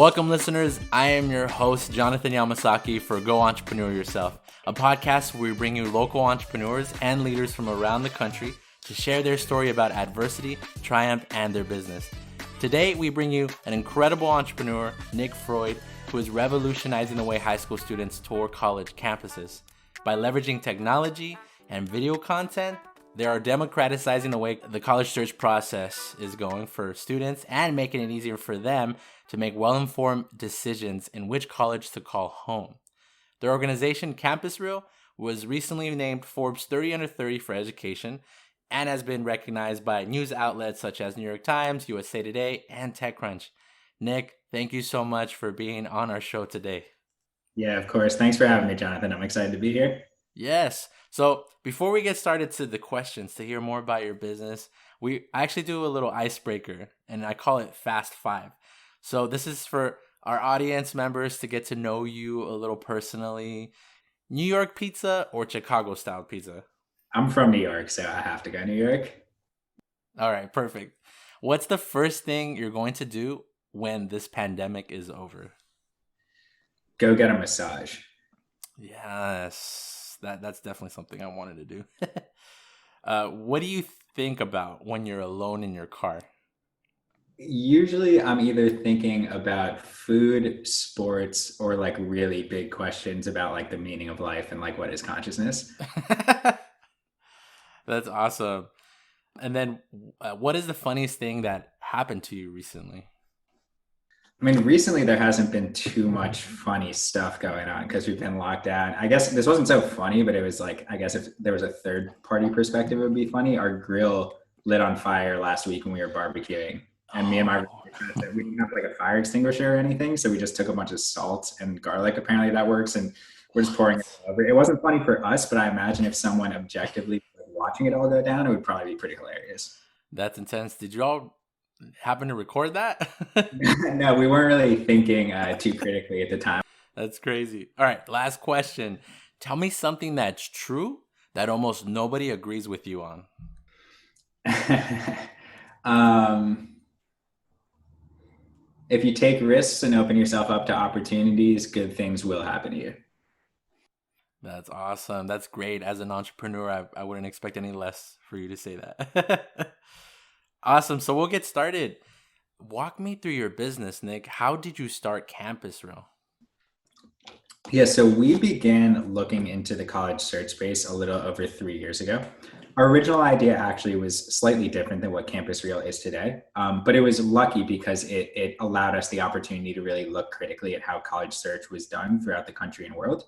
Welcome, listeners. I am your host, Jonathan Yamasaki, for Go Entrepreneur Yourself, a podcast where we bring you local entrepreneurs and leaders from around the country to share their story about adversity, triumph, and their business. Today, we bring you an incredible entrepreneur, Nick Freud, who is revolutionizing the way high school students tour college campuses. By leveraging technology and video content, they are democratizing the way the college search process is going for students and making it easier for them to make well-informed decisions in which college to call home. Their organization, Kpis, was recently named Forbes 30 Under 30 for education and has been recognized by news outlets such as New York Times, USA Today, and TechCrunch. Nick, thank you so much for being on our show today. Yeah, of course. Thanks for having me, Jonathan. I'm excited to be here. Yes. So before we get started to the questions to hear more about your business, I actually do a little icebreaker, and I call it Fast Five. So this is for our audience members to get to know you a little personally. New York pizza or Chicago style pizza? I'm from New York, so I have to go New York. All right, perfect. What's the first thing you're going to do when this pandemic is over? Go get a massage. Yes, that's definitely something I wanted to do. What do you think about when you're alone in your car? Usually I'm either thinking about food, sports, or like really big questions about like the meaning of life and like what is consciousness. That's awesome. And then what is the funniest thing that happened to you recently? I mean, recently there hasn't been too much funny stuff going on because we've been locked down. I guess this wasn't so funny, but it was like, I guess if there was a third party perspective, it would be funny. Our grill lit on fire last week when we were barbecuing. And me and my roommate, we didn't have like a fire extinguisher or anything. So we just took a bunch of salt and garlic. Apparently that works. And we're just pouring it over. It wasn't funny for us, but I imagine if someone objectively was watching it all go down, it would probably be pretty hilarious. That's intense. Did you all happen to record that? No, we weren't really thinking too critically at the time. That's crazy. All right, last question. Tell me something that's true that almost nobody agrees with you on. If you take risks and open yourself up to opportunities, good things will happen to you. That's awesome. That's great. As an entrepreneur, I wouldn't expect any less for you to say that. Awesome. So we'll get started. Walk me through your business, Nick. How did you start Kpis? Yeah, so we began looking into the college search space a little over 3 years ago. Our original idea actually was slightly different than what Real is today, but it was lucky because it allowed us the opportunity to really look critically at how college search was done throughout the country and world.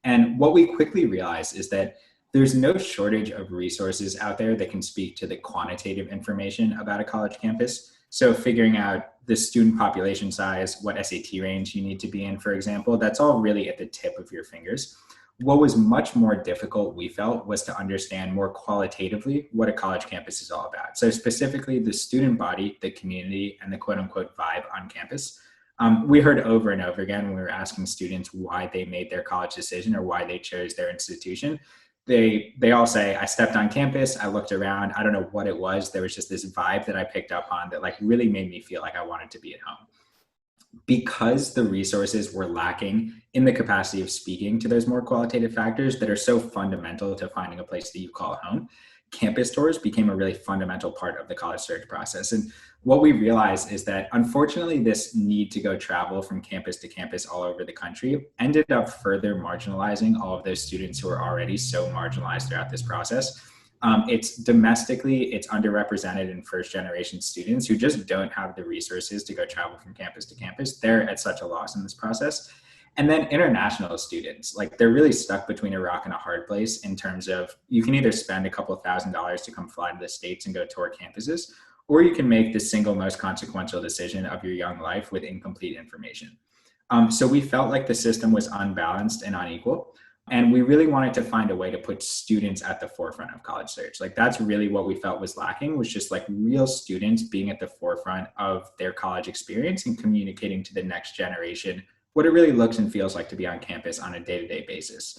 And what we quickly realized is that there's no shortage of resources out there that can speak to the quantitative information about a college campus. So figuring out the student population size, what SAT range you need to be in, for example, that's all really at the tip of your fingers. What was much more difficult, we felt, was to understand more qualitatively what a college campus is all about. So specifically the student body, the community, and the quote unquote vibe on campus. We heard over and over again when we were asking students why they made their college decision or why they chose their institution. They all say, I stepped on campus, I looked around, I don't know what it was. There was just this vibe that I picked up on that like really made me feel like I wanted to be at home. Because the resources were lacking in the capacity of speaking to those more qualitative factors that are so fundamental to finding a place that you call home, campus tours became a really fundamental part of the college search process. And what we realized is that unfortunately, this need to go travel from campus to campus all over the country ended up further marginalizing all of those students who are already so marginalized throughout this process. It's domestically, it's underrepresented in first generation students who just don't have the resources to go travel from campus to campus. They're at such a loss in this process. And then international students, like they're really stuck between a rock and a hard place in terms of you can either spend a couple of $1,000s to come fly to the States and go tour campuses, or you can make the single most consequential decision of your young life with incomplete information. So we felt like the system was unbalanced and unequal. And we really wanted to find a way to put students at the forefront of college search. Like that's really what we felt was lacking, was just like real students being at the forefront of their college experience and communicating to the next generation what it really looks and feels like to be on campus on a day-to-day basis.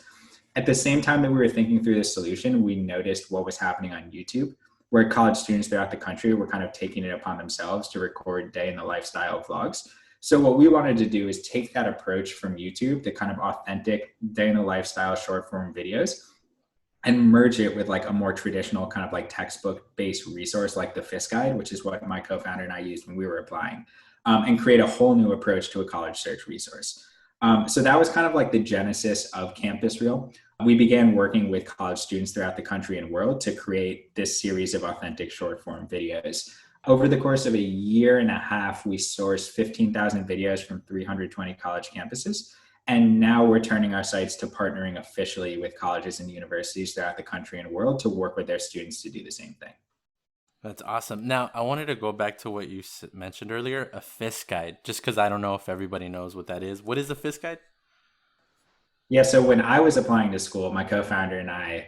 At the same time that we were thinking through this solution, we noticed what was happening on YouTube, where college students throughout the country were kind of taking it upon themselves to record day in the lifestyle vlogs. So what we wanted to do is take that approach from YouTube, the kind of authentic day in the lifestyle short form videos, and merge it with like a more traditional kind of like textbook based resource like the FIS guide, which is what my co-founder and I used when we were applying, and create a whole new approach to a college search resource. So that was kind of like the genesis of Campus Reel. We began working with college students throughout the country and world to create this series of authentic short form videos. Over the course of a year and a half, we sourced 15,000 videos from 320 college campuses. And now we're turning our sights to partnering officially with colleges and universities throughout the country and world to work with their students to do the same thing. That's awesome. Now, I wanted to go back to what you mentioned earlier, a FIS guide, just because I don't know if everybody knows what that is. What is a FIS guide? Yeah, so when I was applying to school, my co-founder and I,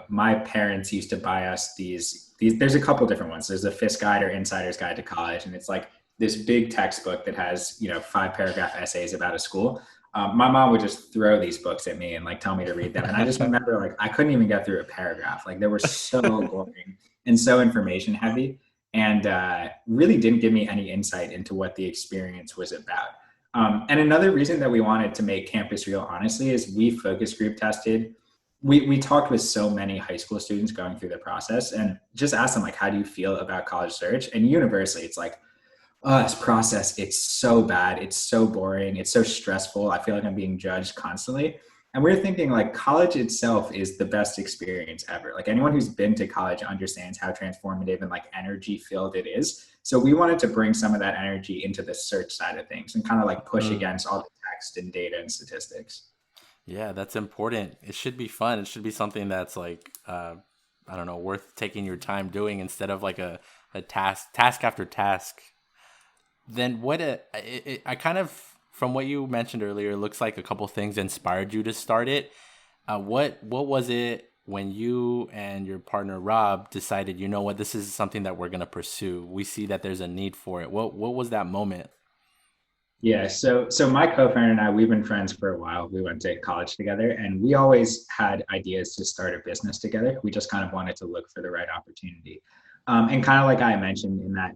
my parents used to buy us these, there's a couple different ones. There's a FIS guide or Insider's Guide to College, and it's like this big textbook that has, 5-paragraph essays about a school. My mom would just throw these books at me and like tell me to read them. And I just remember like I couldn't even get through a paragraph. Like they were so boring and so information heavy, and really didn't give me any insight into what the experience was about. And another reason that we wanted to make Campus Reel, honestly, is we focus group tested. We talked with so many high school students going through the process and just asked them like, how do you feel about college search? And universally, it's like, oh, this process, it's so bad. It's so boring. It's so stressful. I feel like I'm being judged constantly. And we're thinking like college itself is the best experience ever. Like anyone who's been to college understands how transformative and like energy filled it is. So we wanted to bring some of that energy into the search side of things and kind of like push against all the text and data and statistics. Yeah, that's important. It should be fun. It should be something that's like, I don't know, worth taking your time doing instead of like a task after task. Then I kind of, from what you mentioned earlier, it looks like a couple things inspired you to start it. What was it when you and your partner Rob decided, you know what, this is something that we're going to pursue? We see that there's a need for it. What was that moment? Yeah, so my co-founder and I, we've been friends for a while. We went to college together, and we always had ideas to start a business together. We just kind of wanted to look for the right opportunity. And kind of like I mentioned in that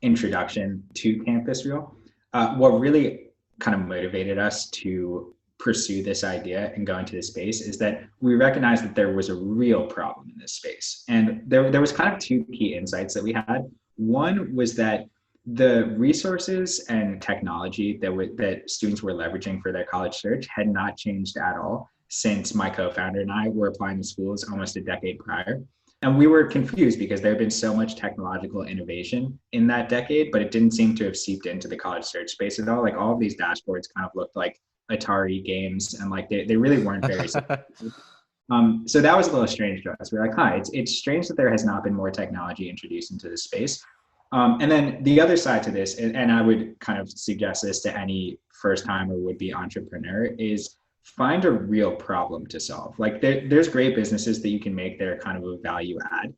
introduction to Campus Reel, what really kind of motivated us to pursue this idea and go into this space is that we recognized that there was a real problem in this space. And there was kind of two key insights that we had. One was that the resources and technology that students were leveraging for their college search had not changed at all since my co-founder and I were applying to schools almost a decade prior. And we were confused because there had been so much technological innovation in that decade, but it didn't seem to have seeped into the college search space at all. Like all of these dashboards kind of looked like Atari games, and like they really weren't very so that was a little strange to us. We're like, it's strange that there has not been more technology introduced into this space. And then the other side to this, and I would kind of suggest this to any first time or would-be entrepreneur, is find a real problem to solve. Like there's great businesses that you can make that are kind of a value add.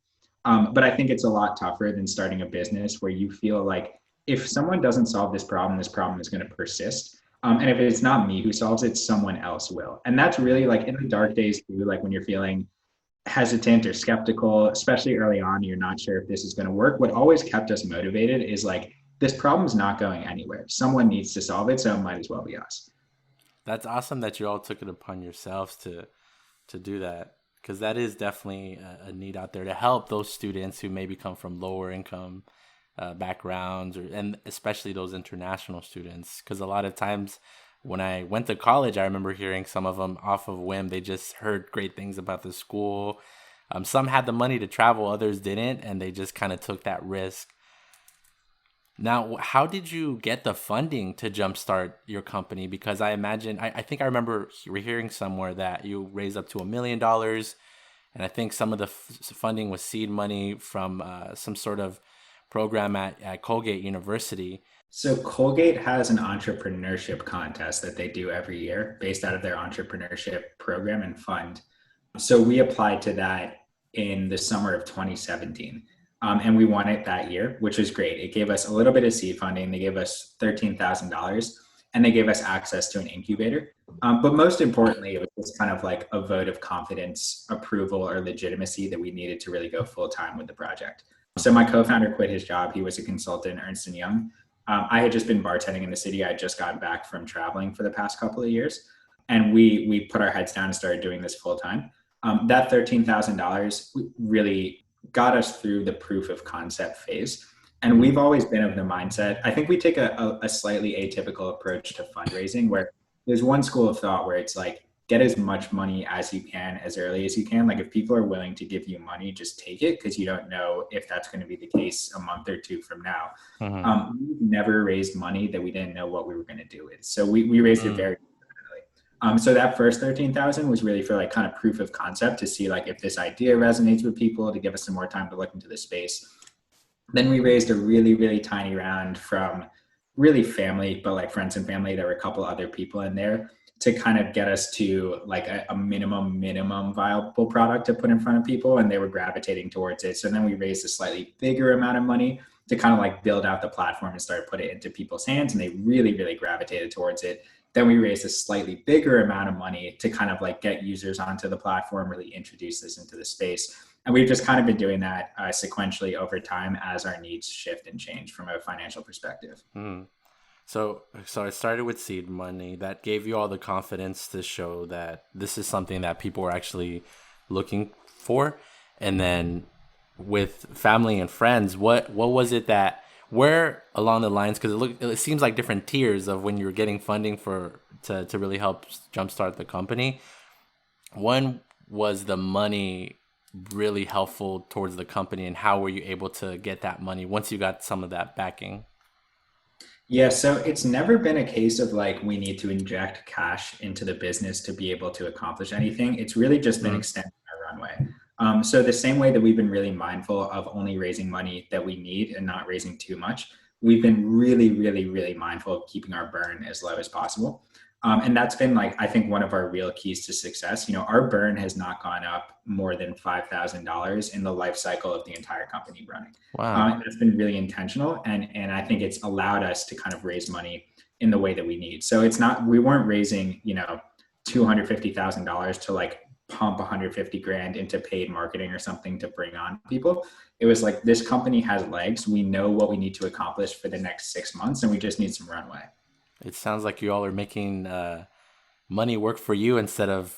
But I think it's a lot tougher than starting a business where you feel like if someone doesn't solve this problem is going to persist. And if it's not me who solves it, someone else will. And that's really like in the dark days too, like when you're feeling hesitant or skeptical, especially early on, you're not sure if this is going to work. What always kept us motivated is like, this problem's not going anywhere. Someone needs to solve it, so it might as well be us. That's awesome that you all took it upon yourselves to do that, because that is definitely a need out there to help those students who maybe come from lower income backgrounds, and especially those international students. Because a lot of times when I went to college, I remember hearing some of them off of whim. They just heard great things about the school. Some had the money to travel, others didn't, and they just kind of took that risk. Now, how did you get the funding to jumpstart your company? Because I imagine, I think I remember hearing somewhere that you raised up to $1 million, and I think some of the funding was seed money from some sort of program at Colgate University. So Colgate has an entrepreneurship contest that they do every year based out of their entrepreneurship program and fund. So we applied to that in the summer of 2017. And we won it that year, which was great. It gave us a little bit of seed funding. They gave us $13,000 and they gave us access to an incubator. But most importantly, it was just kind of like a vote of confidence, approval, or legitimacy that we needed to really go full time with the project. So my co-founder quit his job. He was a consultant at Ernst & Young. I had just been bartending in the city. I had just gotten back from traveling for the past couple of years. And we put our heads down and started doing this full time. That $13,000 really got us through the proof of concept phase. And we've always been of the mindset, I think we take a slightly atypical approach to fundraising, where there's one school of thought where it's like, get as much money as you can, as early as you can. Like if people are willing to give you money, just take it, because you don't know if that's going to be the case a month or two from now. We've never raised money that we didn't know what we were going to do with. So we raised it very so that first 13,000 was really for like kind of proof of concept to see like if this idea resonates with people, to give us some more time to look into the space. Then we raised a really, really tiny round from really family, but like friends and family. There were a couple other people in there to kind of get us to like a minimum viable product to put in front of people, and they were gravitating towards it. So then we raised a slightly bigger amount of money to kind of like build out the platform and start putting it into people's hands, and they really, really gravitated towards it. Then we raised a slightly bigger amount of money to kind of like get users onto the platform, really introduce this into the space. And we've just kind of been doing that sequentially over time as our needs shift and change from a financial perspective. So it started with seed money that gave you all the confidence to show that this is something that people are actually looking for. And then with family and friends, what was it that, where along the lines, because it seems like different tiers of when you're getting funding to really help jumpstart the company. When was the money really helpful towards the company, and how were you able to get that money once you got some of that backing? Yeah, so it's never been a case of like we need to inject cash into the business to be able to accomplish anything. It's really just been extending our runway. So the same way that we've been really mindful of only raising money that we need and not raising too much, we've been really, really, really mindful of keeping our burn as low as possible. And that's been like, I think one of our real keys to success. You know, our burn has not gone up more than $5,000 in the life cycle of the entire company running. Wow. That's been really intentional. And I think it's allowed us to kind of raise money in the way that we need. So it's not, we weren't raising, you know, $250,000 to like pump 150 grand into paid marketing or something to bring on people. It was like, this company has legs. We know what we need to accomplish for the next 6 months, and we just need some runway. It sounds like you all are making money work for you instead of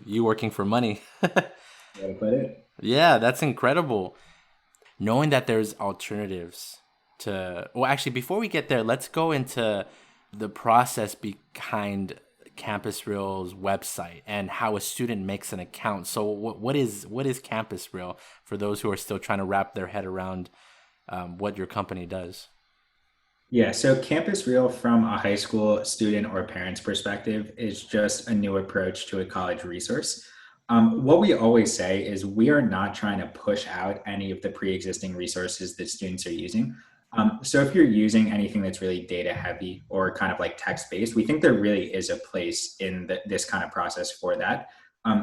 you working for money. Way to put it. Yeah, that's incredible. Knowing that there's alternatives well, actually, before we get there, let's go into the process behind Campus Real's website and how a student makes an account. So what is Campus Real for those who are still trying to wrap their head around what your company does? Yeah, so Campus Real from a high school student or parent's perspective is just a new approach to a college resource. What we always say is we are not trying to push out any of the pre-existing resources that students are using. So if you're using anything that's really data heavy or kind of like text-based, we think there really is a place in this kind of process for that.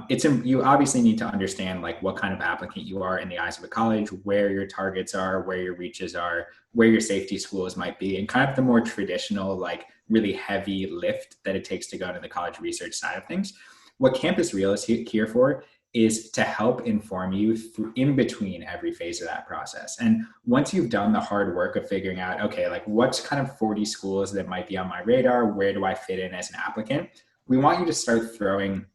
You obviously need to understand like what kind of applicant you are in the eyes of a college, where your targets are, where your reaches are, where your safety schools might be, and kind of the more traditional, like really heavy lift that it takes to go into the college research side of things. What Campus Real is here for is to help inform you through in between every phase of that process. And once you've done the hard work of figuring out, okay, like what's kind of 40 schools that might be on my radar, where do I fit in as an applicant? We want you to start throwing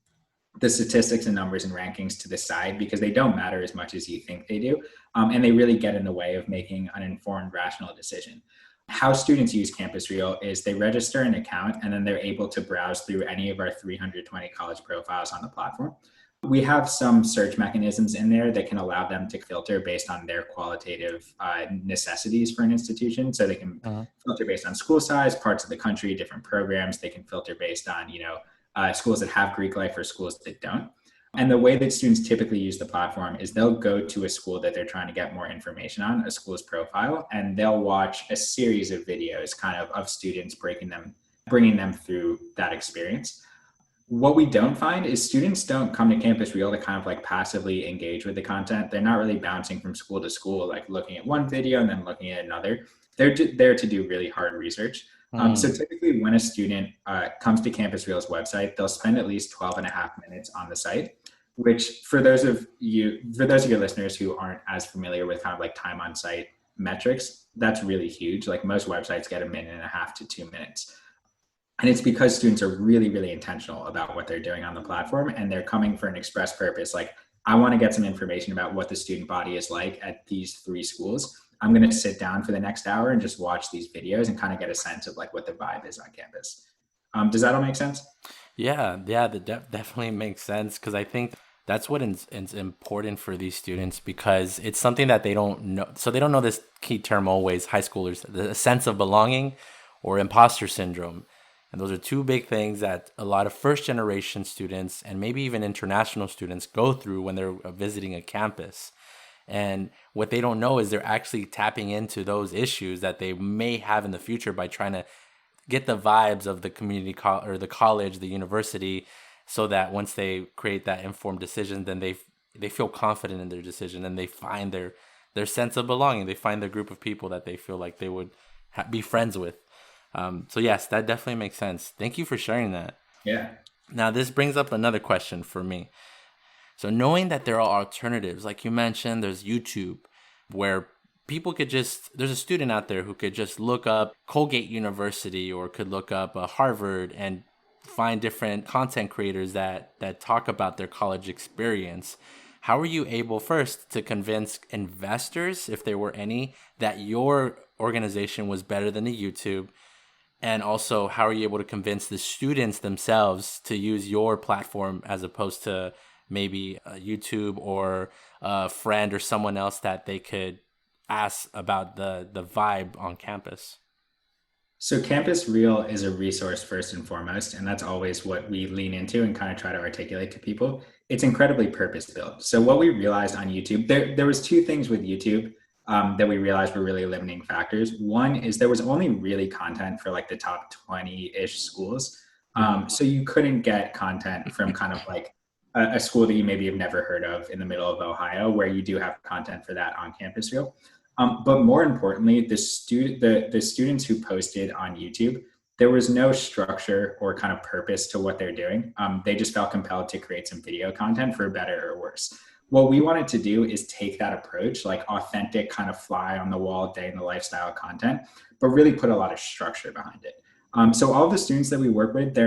the statistics and numbers and rankings to the side, because they don't matter as much as you think they do. And they really get in the way of making an informed, rational decision. How students use Campus Real is they register an account, and then they're able to browse through any of our 320 college profiles on the platform. We have some search mechanisms in there that can allow them to filter based on their qualitative necessities for an institution. So they can filter based on school size, parts of the country, different programs. They can filter based on, schools that have Greek life or schools that don't. And the way that students typically use the platform is they'll go to a school that they're trying to get more information on, a school's profile, and they'll watch a series of videos kind of students bringing them through that experience. What we don't find is students don't come to Campus Real to kind of like passively engage with the content. They're not really bouncing from school to school, like looking at one video and then looking at another. They're there to do really hard research. So typically when a student comes to Campus Real's website, they'll spend at least 12 and a half minutes on the site, which for those of your listeners who aren't as familiar with kind of like time on site metrics, that's really huge. Like most websites get 1.5 to 2 minutes. And it's because students are really, really intentional about what they're doing on the platform, and they're coming for an express purpose. Like, I want to get some information about what the student body is like at these 3 schools. I'm going to sit down for the next hour and just watch these videos and kind of get a sense of like what the vibe is on campus. Does that all make sense? Yeah, that definitely makes sense because I think that's what is important for these students because it's something that they don't know. So they don't know this key term always, high schoolers, the sense of belonging or impostor syndrome. And those are 2 big things that a lot of first generation students and maybe even international students go through when they're visiting a campus. And what they don't know is they're actually tapping into those issues that they may have in the future by trying to get the vibes of the community or the college, the university, so that once they create that informed decision, then they feel confident in their decision and they find their sense of belonging. They find their group of people that they feel like they would be friends with. So yes, that definitely makes sense. Thank you for sharing that. Yeah. Now this brings up another question for me. So knowing that there are alternatives, like you mentioned, there's YouTube where people could there's a student out there who could just look up Colgate University or could look up Harvard and find different content creators that talk about their college experience. How were you able first to convince investors, if there were any, that your organization was better than the YouTube? And also, how are you able to convince the students themselves to use your platform as opposed to maybe YouTube or a friend or someone else that they could ask about the vibe on campus? So Campus Real is a resource first and foremost, and that's always what we lean into and kind of try to articulate to people. It's incredibly purpose built. So what we realized on YouTube, there was 2 things with YouTube that we realized were really limiting factors. One is there was only really content for like the top 20-ish schools. So you couldn't get content from kind of like a school that you maybe have never heard of in the middle of Ohio, where you do have content for that on Campus Real. But more importantly, the students who posted on YouTube, there was no structure or kind of purpose to what they're doing. They just felt compelled to create some video content for better or worse. What we wanted to do is take that approach, like authentic kind of fly on the wall, day in the lifestyle content, but really put a lot of structure behind it. So all the students that we work with,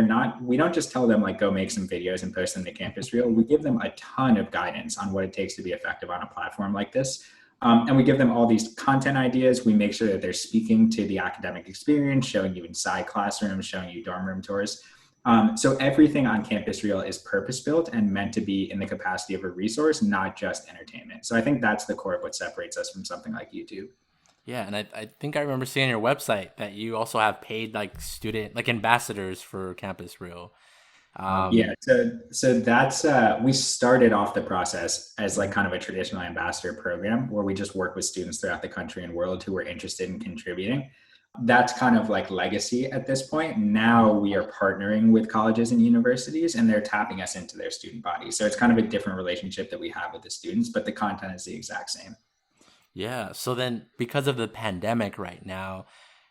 we don't just tell them like, go make some videos and post them to Campus Reel. We give them a ton of guidance on what it takes to be effective on a platform like this. And we give them all these content ideas. We make sure that they're speaking to the academic experience, showing you inside classrooms, showing you dorm room tours. So everything on Campus Reel is purpose-built and meant to be in the capacity of a resource, not just entertainment. So I think that's the core of what separates us from something like YouTube. Yeah, and I think I remember seeing on your website that you also have paid like student, like ambassadors for Campus Reel. Yeah, so that's we started off the process as like kind of a traditional ambassador program where we just work with students throughout the country and world who were interested in contributing. That's kind of like legacy at this point. Now we are partnering with colleges and universities and they're tapping us into their student body. So it's kind of a different relationship that we have with the students, but the content is the exact same. Yeah. So then because of the pandemic right now,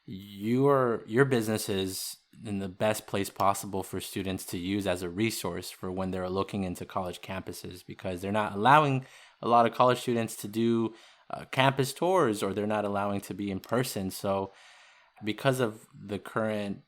your business is in the best place possible for students to use as a resource for when they're looking into college campuses, because they're not allowing a lot of college students to do campus tours, or they're not allowing to be in person. So because of the current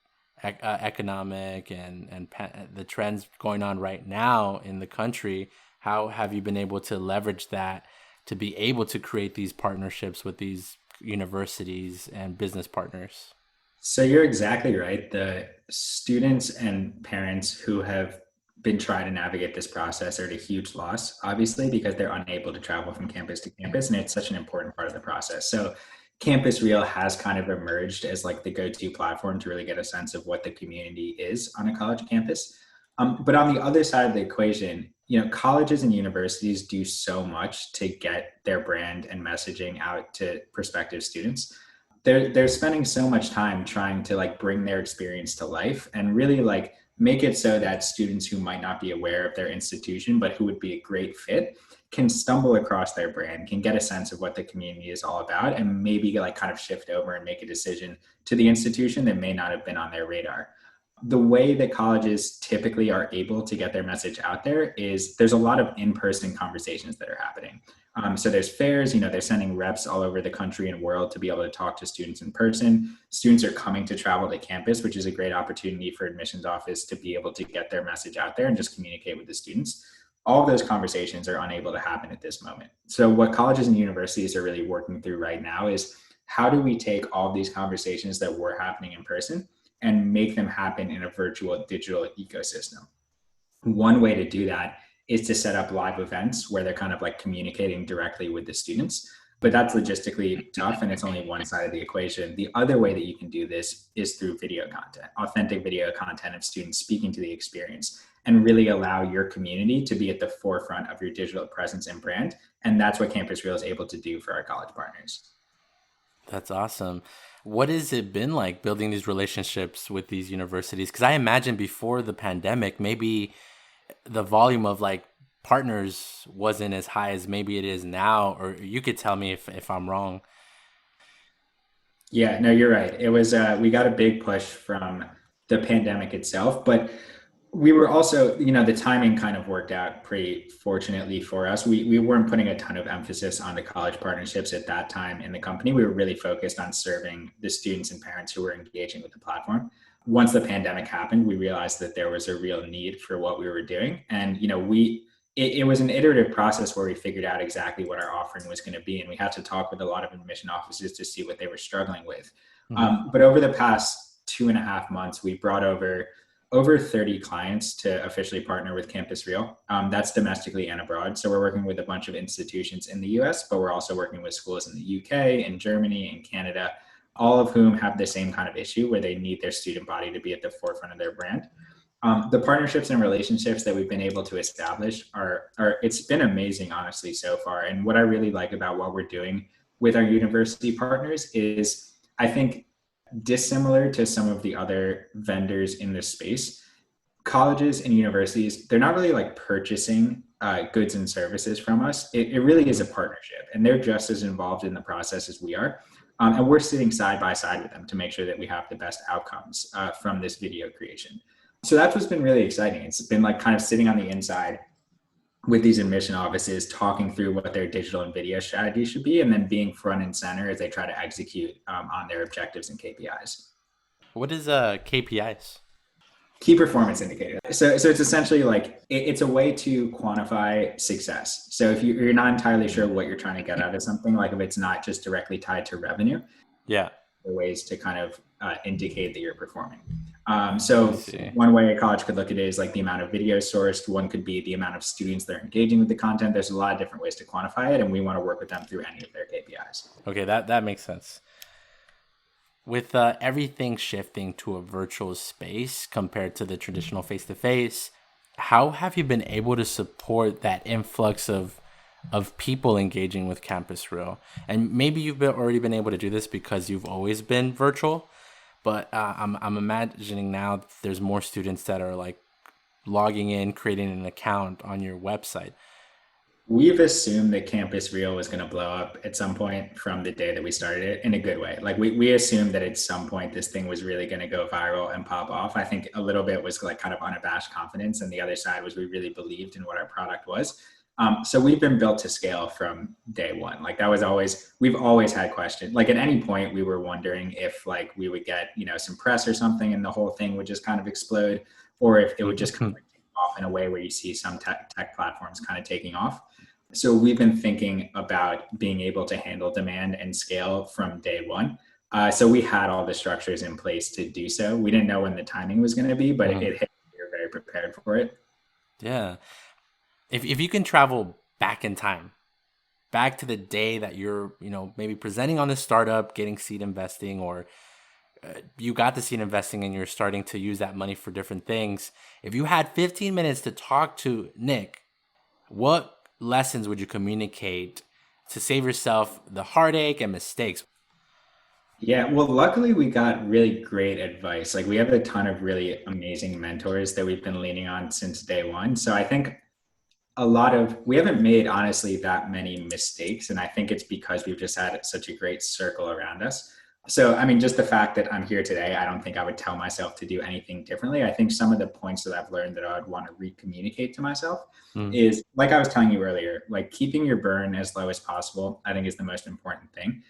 economic and the trends going on right now in the country, how have you been able to leverage that to be able to create these partnerships with these universities and business partners? So you're exactly right. The students and parents who have been trying to navigate this process are at a huge loss, obviously, because they're unable to travel from campus to campus, and it's such an important part of the process. So Campus Reel has kind of emerged as like the go-to platform to really get a sense of what the community is on a college campus. But on the other side of the equation, colleges and universities do so much to get their brand and messaging out to prospective students. They're spending so much time trying to like bring their experience to life and really like make it so that students who might not be aware of their institution, but who would be a great fit, can stumble across their brand, can get a sense of what the community is all about, and maybe like kind of shift over and make a decision to the institution that may not have been on their radar. The way that colleges typically are able to get their message out there is there's a lot of in-person conversations that are happening, So there's fairs, they're sending reps all over the country and world to be able to talk to students in person. Students are coming to travel to campus, which is a great opportunity for admissions office to be able to get their message out there and just communicate with the students. All of those conversations are unable to happen at this moment. So what colleges and universities are really working through right now is how do we take all of these conversations that were happening in person and make them happen in a virtual digital ecosystem? One way to do that is to set up live events where they're kind of like communicating directly with the students. But that's logistically tough and it's only one side of the equation. The other way that you can do this is through video content, authentic video content of students speaking to the experience, and really allow your community to be at the forefront of your digital presence and brand. And that's what Kpis is able to do for our college partners. That's awesome. What has it been like building these relationships with these universities? Because I imagine before the pandemic, maybe the volume of like partners wasn't as high as maybe it is now, or you could tell me if I'm wrong. Yeah, no, you're right. It was, we got a big push from the pandemic itself, but we were also, the timing kind of worked out pretty fortunately for us. We weren't putting a ton of emphasis on the college partnerships at that time in the company. We were really focused on serving the students and parents who were engaging with the platform. Once the pandemic happened, we realized that there was a real need for what we were doing. And, it was an iterative process where we figured out exactly what our offering was going to be. And we had to talk with a lot of admission offices to see what they were struggling with. But over the past 2.5 months, we brought over 30 clients to officially partner with Kpis. That's domestically and abroad. So we're working with a bunch of institutions in the US, but we're also working with schools in the UK, in Germany, and Canada, all of whom have the same kind of issue where they need their student body to be at the forefront of their brand. The partnerships and relationships that we've been able to establish it's been amazing, honestly, so far. And what I really like about what we're doing with our university partners is, I think, dissimilar to some of the other vendors in this space, colleges and universities, they're not really like purchasing goods and services from us. It really is a partnership, and they're just as involved in the process as we are. And we're sitting side by side with them to make sure that we have the best outcomes from this video creation. So that's what's been really exciting. It's been like kind of sitting on the inside with these admission offices, talking through what their digital and video strategy should be, and then being front and center as they try to execute on their objectives and KPIs. What is KPIs? Key performance indicator. So it's essentially like, it's a way to quantify success. So if you're not entirely sure what you're trying to get out of something, like if it's not just directly tied to revenue, yeah, there are ways to kind of indicate that you're performing. So one way a college could look at it is like the amount of videos sourced. One could be the amount of students that are engaging with the content. There's a lot of different ways to quantify it, and we want to work with them through any of their KPIs. Okay, that makes sense. With everything shifting to a virtual space compared to the traditional face-to-face, how have you been able to support that influx of people engaging with Kpis? And maybe you've already been able to do this because you've always been virtual, but I'm imagining now there's more students that are like logging in, creating an account on your website. We've assumed that Kpis was going to blow up at some point from the day that we started it, in a good way. Like we assumed that at some point this thing was really going to go viral and pop off. I think a little bit was like kind of unabashed confidence, and the other side was we really believed in what our product was. So we've been built to scale from day one. Like that was we've always had questions. Like at any point we were wondering if like we would get, some press or something and the whole thing would just kind of explode, or if it would just kind of take off in a way where you see some tech platforms kind of taking off. So we've been thinking about being able to handle demand and scale from day one. So we had all the structures in place to do so. We didn't know when the timing was going to be, but it hit. We were very prepared for it. Yeah. If you can travel back in time, back to the day that you're, maybe presenting on this startup, getting seed investing, or you got the seed investing and you're starting to use that money for different things. If you had 15 minutes to talk to Nick, what lessons would you communicate to save yourself the heartache and mistakes? Yeah, well, luckily we got really great advice. Like we have a ton of really amazing mentors that we've been leaning on since day one. So I think we haven't made honestly that many mistakes. And I think it's because we've just had such a great circle around us. So, I mean, just the fact that I'm here today, I don't think I would tell myself to do anything differently. I think some of the points that I've learned that I would want to re-communicate to myself Mm. is, like I was telling you earlier, like keeping your burn as low as possible, I think is the most important thing.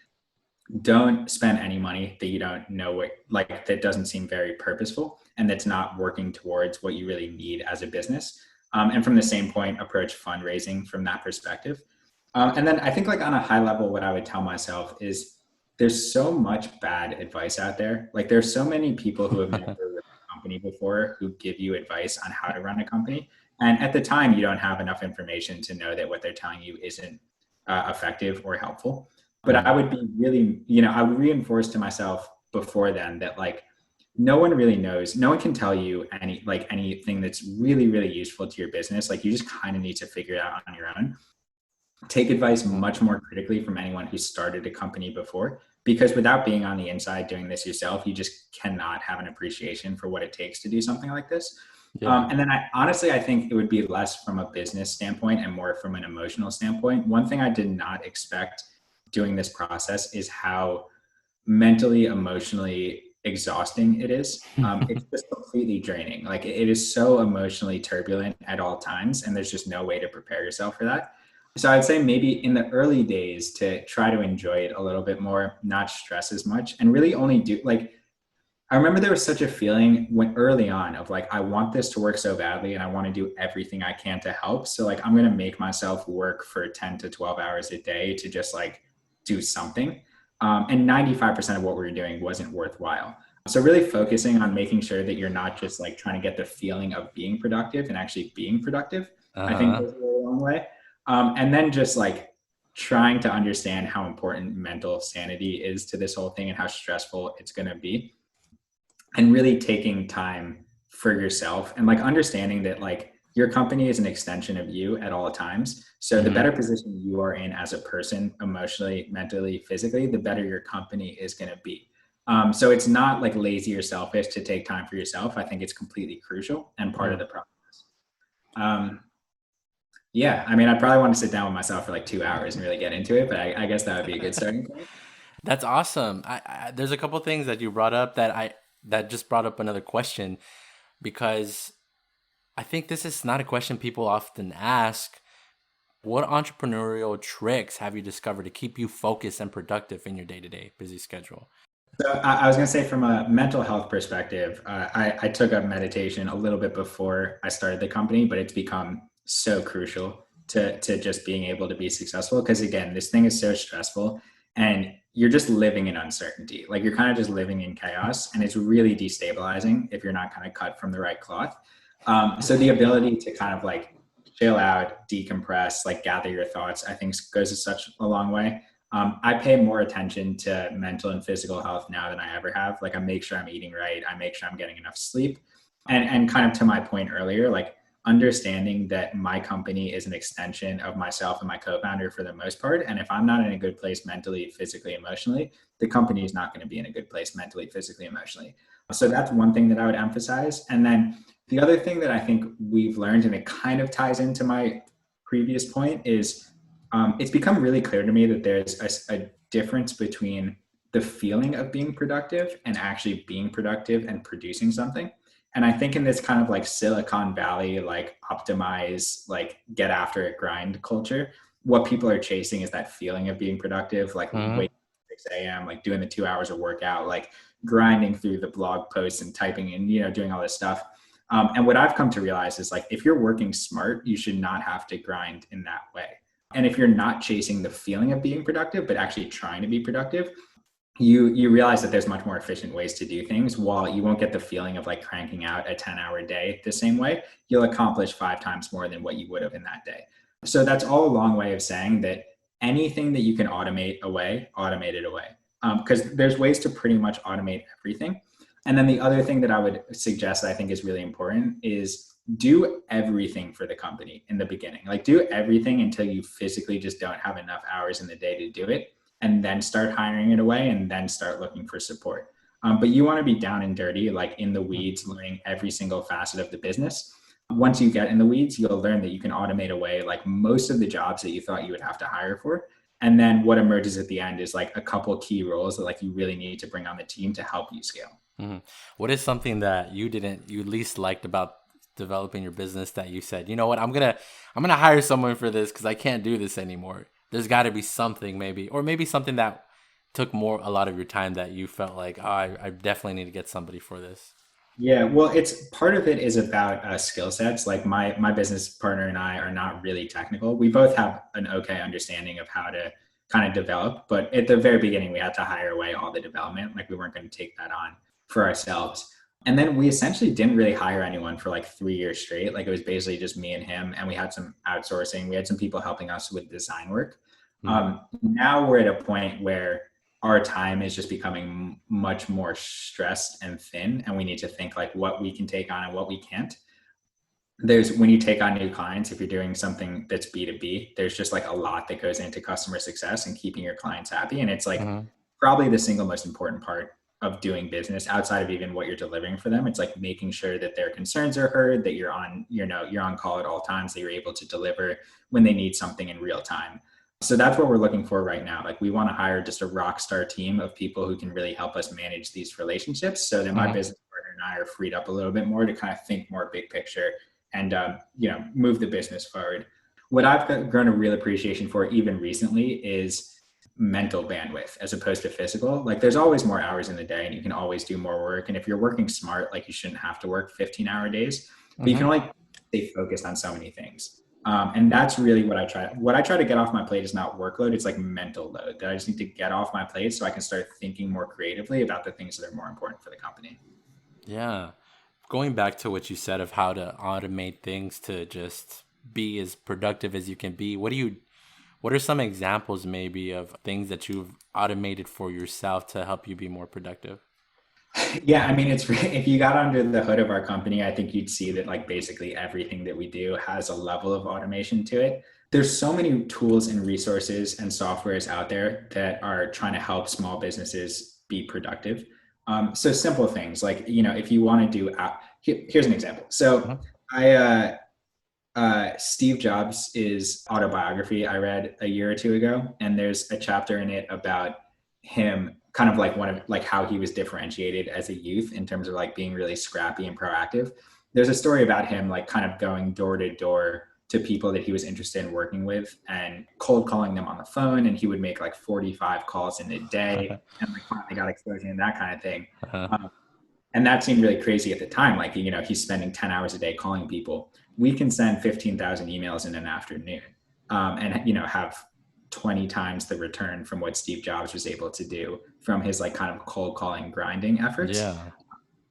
Don't spend any money that you don't know what, like, that doesn't seem very purposeful and that's not working towards what you really need as a business. And from the same point, approach fundraising from that perspective. And then I think, like, on a high level, what I would tell myself is there's so much bad advice out there. Like, there's so many people who have never run a company before who give you advice on how to run a company. And at the time, you don't have enough information to know that what they're telling you isn't effective or helpful. But I Mm. would be really, I would reinforce to myself before then that, like, no one really knows. No one can tell you anything that's really, really useful to your business. Like, you just kind of need to figure it out on your own. Take advice Mm. much more critically from anyone who started a company before, because without being on the inside doing this yourself, you just cannot have an appreciation for what it takes to do something like this. Yeah. And then I think it would be less from a business standpoint and more from an emotional standpoint. One thing I did not expect doing this process is how mentally, emotionally exhausting it is. It's just completely draining. Like, it is so emotionally turbulent at all times, and there's just no way to prepare yourself for that. So I'd say maybe in the early days to try to enjoy it a little bit more, not stress as much, and really only do, like, I remember there was such a feeling when early on of, like, I want this to work so badly and I want to do everything I can to help. So, like, I'm going to make myself work for 10 to 12 hours a day to just, like, do something. And 95% of what we were doing wasn't worthwhile. So really focusing on making sure that you're not just, like, trying to get the feeling of being productive and actually being productive, I think Uh-huh. goes a really long way. And then just, like, trying to understand how important mental sanity is to this whole thing and how stressful it's going to be, and really taking time for yourself and, like, understanding that, like, your company is an extension of you at all times. So the Mm-hmm. better position you are in as a person, emotionally, mentally, physically, the better your company is going to be. So it's not, like, lazy or selfish to take time for yourself. I think it's completely crucial and part of Mm. the process. Um, yeah, I mean, I probably want to sit down with myself for like 2 hours and really get into it, but I guess that would be a good starting point. That's awesome. There's a couple things that you brought up that just brought up another question, because I think this is not a question people often ask. What entrepreneurial tricks have you discovered to keep you focused and productive in your day-to-day busy schedule? So I was going to say, from a mental health perspective, I took up meditation a little bit before I started the company, but it's become so crucial to just being able to be successful. Because again, this thing is so stressful and you're just living in uncertainty. Like, you're kind of just living in chaos, and it's really destabilizing if you're not kind of cut from the right cloth. So the ability to kind of, like, chill out, decompress, like, gather your thoughts, I think goes such a long way. I pay more attention to mental and physical health now than I ever have. Like, I make sure I'm eating right. I make sure I'm getting enough sleep. And kind of to my point earlier, like, understanding that my company is an extension of myself and my co-founder for the most part. And if I'm not in a good place mentally, physically, emotionally, the company is not going to be in a good place mentally, physically, emotionally. So that's one thing that I would emphasize. And then the other thing that I think we've learned, and it kind of ties into my previous point, is it's become really clear to me that there's a difference between the feeling of being productive and actually being productive and producing something. And I think in this kind of, like, Silicon Valley, like, optimize, like, get after it, grind culture, what people are chasing is that feeling of being productive, like Mm-hmm. waking up at 6 a.m., like doing the 2 hours of workout, like grinding through the blog posts and typing and, doing all this stuff. And what I've come to realize is, like, if you're working smart, you should not have to grind in that way. And if you're not chasing the feeling of being productive, but actually trying to be productive, you realize that there's much more efficient ways to do things. While you won't get the feeling of, like, cranking out a 10-hour day the same way, you'll accomplish 5 times more than what you would have in that day. So that's all a long way of saying that anything that you can automate it away. Because there's ways to pretty much automate everything. And then the other thing that I would suggest that I think is really important is do everything for the company in the beginning. Like, do everything until you physically just don't have enough hours in the day to do it, and then start hiring it away, and then start looking for support. But you want to be down and dirty, like, in the weeds, learning every single facet of the business. Once you get in the weeds, you'll learn that you can automate away, like, most of the jobs that you thought you would have to hire for. And then what emerges at the end is like a couple key roles that like you really need to bring on the team to help you scale. What is something that you least liked about developing your business that you said, you know what, I'm gonna hire someone for this because I can't do this anymore? There's got to be something, maybe, or maybe something that took a lot of your time that you felt like, oh, I definitely need to get somebody for this. Yeah, well, it's part of it is about skill sets. Like my business partner and I are not really technical. We both have an okay understanding of how to kind of develop, but at the very beginning, we had to hire away all the development. Like we weren't going to take that on for ourselves. And then we essentially didn't really hire anyone for like 3 years straight. Like it was basically just me and him, and we had some outsourcing. We had some people helping us with design work. Now we're at a point where our time is just becoming much more stressed and thin, and we need to think like what we can take on and what we can't. There's when you take on new clients, if you're doing something that's B2B, there's just like a lot that goes into customer success and keeping your clients happy. And it's like probably the single most important part of doing business outside of even what you're delivering for them. It's like making sure that their concerns are heard, that you're on, you're on call at all times, that you're able to deliver when they need something in real time. So that's what we're looking for right now. Like we want to hire just a rock star team of people who can really help us manage these relationships so that my business partner and I are freed up a little bit more to kind of think more big picture and, move the business forward. What I've grown a real appreciation for even recently is mental bandwidth as opposed to physical. Like there's always more hours in the day and you can always do more work. And if you're working smart, like you shouldn't have to work 15-hour days, but you can only stay focused on so many things. And that's really what I try. What I try to get off my plate is not workload. It's like mental load that I just need to get off my plate so I can start thinking more creatively about the things that are more important for the company. Yeah. Going back to what you said of how to automate things to just be as productive as you can be, what are some examples maybe of things that you've automated for yourself to help you be more productive? Yeah, I mean, if you got under the hood of our company, I think you'd see that like basically everything that we do has a level of automation to it. There's so many tools and resources and softwares out there that are trying to help small businesses be productive. So simple things like, if you want to do, here's an example. So Steve Jobs' autobiography I read a year or two ago, and there's a chapter in it about him kind of like how he was differentiated as a youth in terms of like being really scrappy and proactive. There's a story about him like kind of going door to door to people that he was interested in working with and cold calling them on the phone. And he would make like 45 calls in a day and like finally got exposure and that kind of thing. And that seemed really crazy at the time. Like, he's spending 10 hours a day calling people. We can send 15,000 emails in an afternoon and, have 20 times the return from what Steve Jobs was able to do from his like kind of cold calling grinding efforts. Yeah.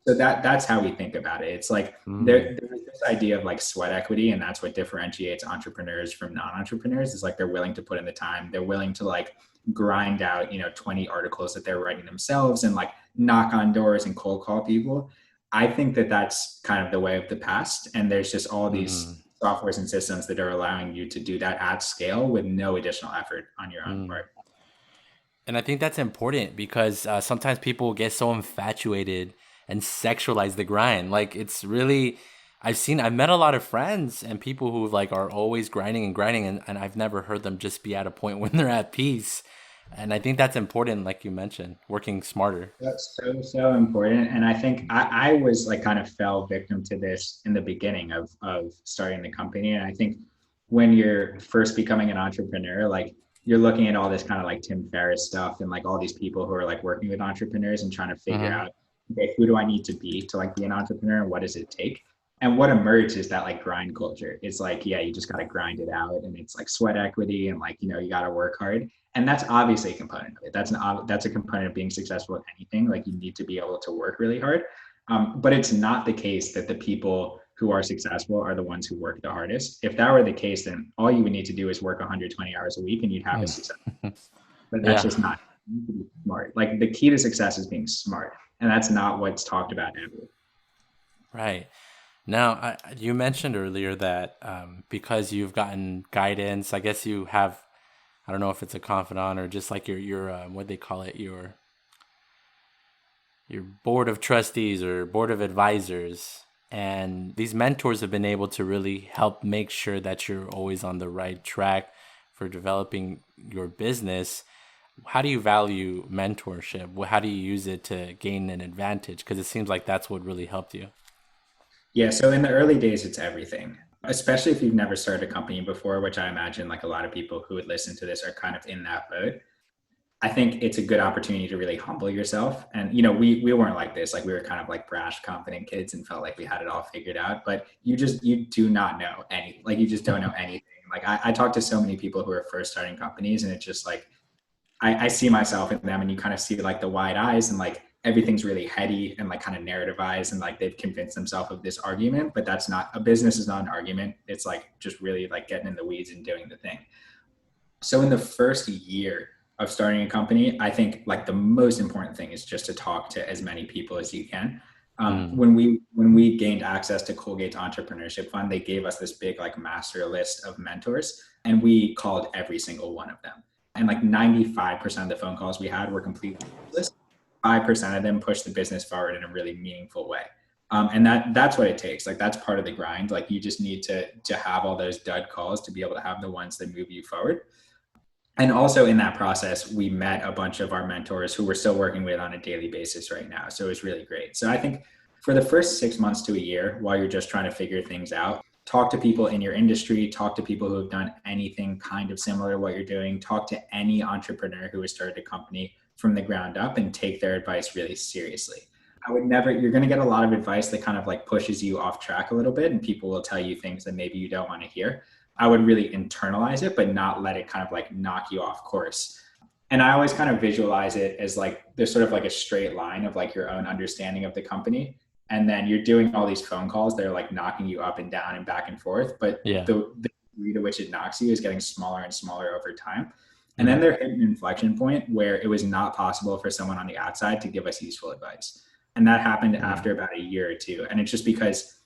So that's how we think about it. It's like there's this idea of like sweat equity, and that's what differentiates entrepreneurs from non-entrepreneurs is like they're willing to put in the time. They're willing to like grind out, 20 articles that they're writing themselves and like knock on doors and cold call people. I think that that's kind of the way of the past. And there's just all these softwares and systems that are allowing you to do that at scale with no additional effort on your own part. And I think that's important because sometimes people get so infatuated and sexualize the grind. Like it's really, I've met a lot of friends and people who like are always grinding and I've never heard them just be at a point when they're at peace. And I think that's important, like you mentioned, working smarter. That's so important. And I think I was like kind of fell victim to this in the beginning of starting the company. And I think when you're first becoming an entrepreneur, like you're looking at all this kind of like Tim Ferriss stuff and like all these people who are like working with entrepreneurs and trying to figure out, okay, who do I need to be like be an entrepreneur and what does it take? And what emerged is that like grind culture. It's like, yeah, you just got to grind it out and it's like sweat equity and like, you got to work hard. And that's obviously a component of it. That's a component of being successful at anything. Like you need to be able to work really hard. But it's not the case that the people who are successful are the ones who work the hardest. If that were the case, then all you would need to do is work 120 hours a week and you'd have a success. But that's just not. You need to be smart. Like the key to success is being smart. And that's not what's talked about ever. Right. Now, you mentioned earlier that because you've gotten guidance, I guess you have, I don't know if it's a confidant or just like your what they call it, your board of trustees or board of advisors. And these mentors have been able to really help make sure that you're always on the right track for developing your business, how do you value mentorship? How do you use it to gain an advantage? Because it seems like that's what really helped you. Yeah, so in the early days, it's everything, especially if you've never started a company before, which I imagine like a lot of people who would listen to this are kind of in that mode. I think it's a good opportunity to really humble yourself. And, we weren't like this, like we were kind of like brash, confident kids and felt like we had it all figured out, but you do not know anything. Like you just don't know anything. Like I talk to so many people who are first starting companies, and it's just like, I see myself in them, and you kind of see like the wide eyes and like everything's really heady and like kind of narrativized, and like they've convinced themselves of this argument, but that's not, a business is not an argument. It's like just really like getting in the weeds and doing the thing. So in the first year of starting a company, I think like the most important thing is just to talk to as many people as you can. When we gained access to Colgate's Entrepreneurship Fund, they gave us this big like master list of mentors, and we called every single one of them. And like 95% of the phone calls we had were completely useless. 5% of them pushed the business forward in a really meaningful way. And that's what it takes. Like that's part of the grind. Like you just need to have all those dud calls to be able to have the ones that move you forward. And also in that process, we met a bunch of our mentors who we're still working with on a daily basis right now. So it was really great. So I think for the first 6 months to a year, while you're just trying to figure things out, talk to people in your industry, talk to people who have done anything kind of similar to what you're doing, talk to any entrepreneur who has started a company from the ground up, and take their advice really seriously. You're going to get a lot of advice that kind of like pushes you off track a little bit, and people will tell you things that maybe you don't want to hear. I would really internalize it, but not let it kind of like knock you off course. And I always kind of visualize it as like, there's sort of like a straight line of like your own understanding of the company. And then you're doing all these phone calls that are like knocking you up and down and back and forth. But the degree to which it knocks you is getting smaller and smaller over time. And then there hit an inflection point where it was not possible for someone on the outside to give us useful advice. And that happened after about a year or two. And it's just because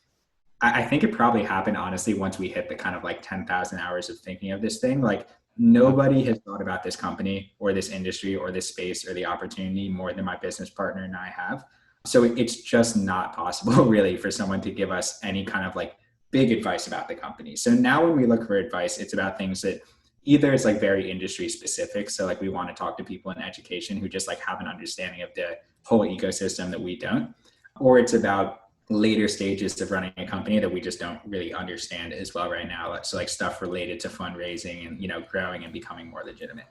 I think it probably happened, honestly, once we hit the kind of like 10,000 hours of thinking of this thing. Like nobody has thought about this company or this industry or this space or the opportunity more than my business partner and I have. So it's just not possible really for someone to give us any kind of like big advice about the company. So now when we look for advice, it's about things that either it's like very industry specific. So like we want to talk to people in education who just like have an understanding of the whole ecosystem that we don't, or it's about later stages of running a company that we just don't really understand as well right now. So like stuff related to fundraising and, growing and becoming more legitimate.